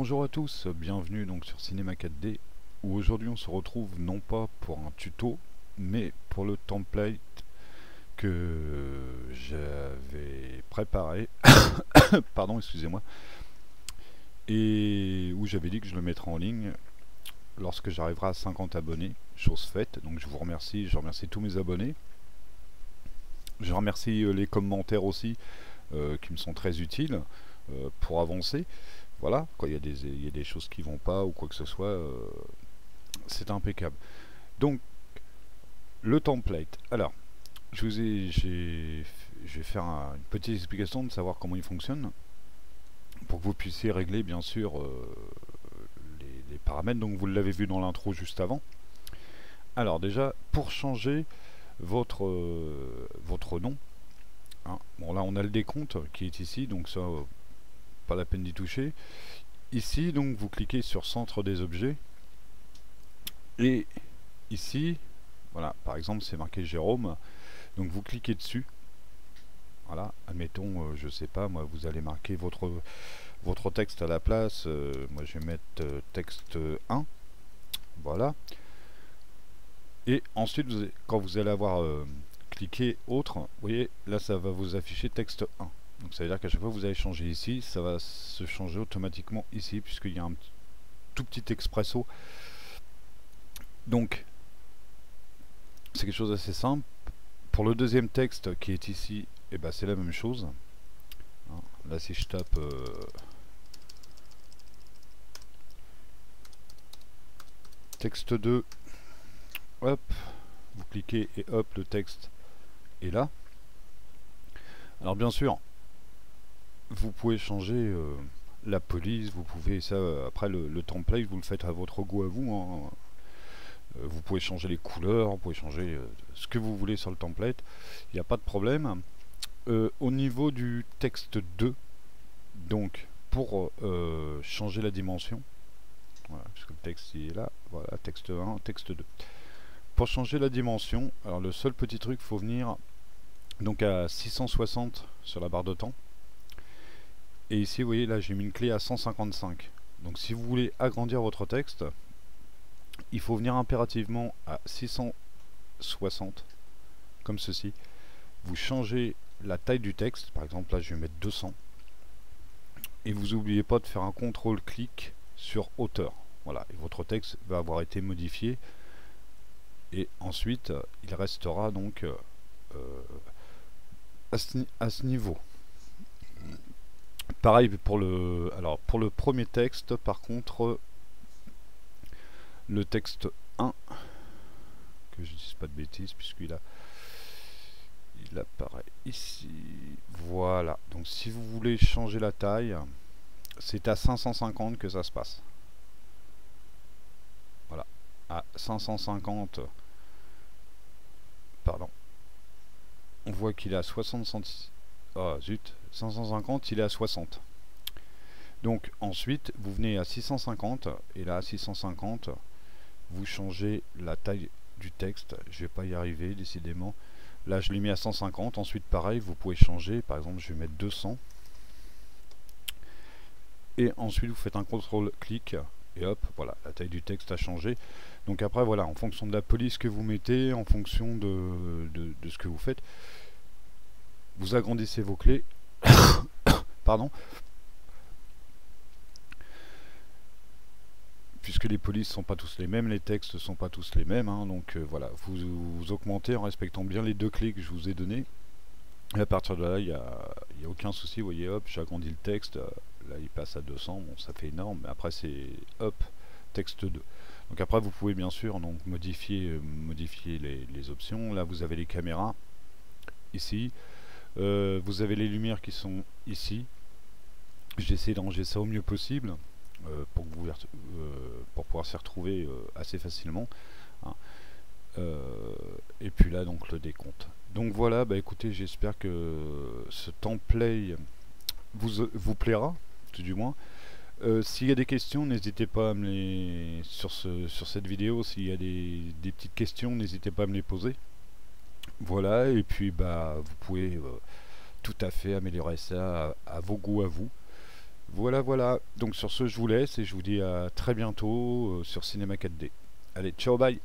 Bonjour à tous, bienvenue donc sur Cinéma 4D où aujourd'hui on se retrouve non pas pour un tuto mais pour le template que j'avais préparé pardon excusez-moi, et où j'avais dit que je le mettrai en ligne lorsque j'arriverai à 50 abonnés, chose faite. Donc je remercie tous mes abonnés, je remercie les commentaires aussi qui me sont très utiles pour avancer. Voilà, quand il y a des choses qui vont pas ou quoi que ce soit, c'est impeccable. Donc, le template. Alors, je vais faire une petite explication de savoir comment il fonctionne pour que vous puissiez régler bien sûr les paramètres. Donc, vous l'avez vu dans l'intro juste avant. Alors déjà, pour changer votre nom, hein, bon là on a le décompte qui est ici, donc ça, pas la peine d'y toucher. Ici, donc, vous cliquez sur centre des objets. Et ici, voilà, par exemple, c'est marqué Jérôme. Donc, vous cliquez dessus. Voilà, admettons, je sais pas, moi, vous allez marquer votre texte à la place. Moi, je vais mettre texte 1. Voilà. Et ensuite, quand vous allez avoir cliqué autre, vous voyez, là, ça va vous afficher texte 1. Donc ça veut dire qu'à chaque fois que vous allez changer ici, ça va se changer automatiquement ici, puisqu'il y a un tout petit expresso. Donc c'est quelque chose d'assez simple. Pour le deuxième texte qui est ici, et ben c'est la même chose. Hein, là si je tape texte 2, hop, vous cliquez et hop, le texte est là. Alors bien sûr, vous pouvez changer la police, vous pouvez ça, après le template, vous le faites à votre goût à vous, hein. Vous pouvez changer les couleurs, vous pouvez changer ce que vous voulez sur le template, il n'y a pas de problème. Au niveau du texte 2, donc pour changer la dimension, voilà, puisque le texte il est là, voilà, texte 1, texte 2. Pour changer la dimension, alors le seul petit truc, il faut venir donc à 660 sur la barre de temps. Et ici, vous voyez, là, j'ai mis une clé à 155. Donc, si vous voulez agrandir votre texte, il faut venir impérativement à 660, comme ceci. Vous changez la taille du texte, par exemple, là, je vais mettre 200. Et vous n'oubliez pas de faire un contrôle-clic sur hauteur. Voilà, et votre texte va avoir été modifié. Et ensuite, il restera donc à ce niveau. Pareil pour pour le premier texte, par contre, le texte 1, que je dise pas de bêtises puisqu'il apparaît ici. Voilà. Donc si vous voulez changer la taille, c'est à 550 que ça se passe. Voilà. À 550, pardon. On voit qu'il est à 60 cm. Ah zut, 550, il est à 60. Donc ensuite, vous venez à 650, et là à 650, vous changez la taille du texte. Je vais pas y arriver, décidément. Là, je l'ai mis à 150. Ensuite, pareil, vous pouvez changer. Par exemple, je vais mettre 200. Et ensuite, vous faites un contrôle-clic, et hop, voilà, la taille du texte a changé. Donc après, voilà, en fonction de la police que vous mettez, en fonction de ce que vous faites, vous agrandissez vos clés. Pardon. Puisque les polices sont pas tous les mêmes, les textes sont pas tous les mêmes, hein, donc voilà, vous augmentez en respectant bien les deux clés que je vous ai données. Et à partir de là, il n'y a aucun souci, vous voyez, hop, j'agrandis le texte, là il passe à 200, bon ça fait énorme, mais après c'est hop, texte 2. Donc après vous pouvez bien sûr donc modifier les options. Là vous avez les caméras, ici, vous avez les lumières qui sont ici. J'essaie d'arranger ça au mieux possible. Pour pouvoir s'y retrouver assez facilement, hein. Et puis là donc le décompte. Donc voilà, bah écoutez, j'espère que ce template vous plaira, tout du moins. S'il y a des questions, n'hésitez pas à me les sur cette vidéo. S'il y a des petites questions, n'hésitez pas à me les poser. Voilà, et puis bah vous pouvez tout à fait améliorer ça à vos goûts à vous. Voilà, voilà. Donc sur ce, je vous laisse et je vous dis à très bientôt sur Cinéma 4D. Allez, ciao, bye.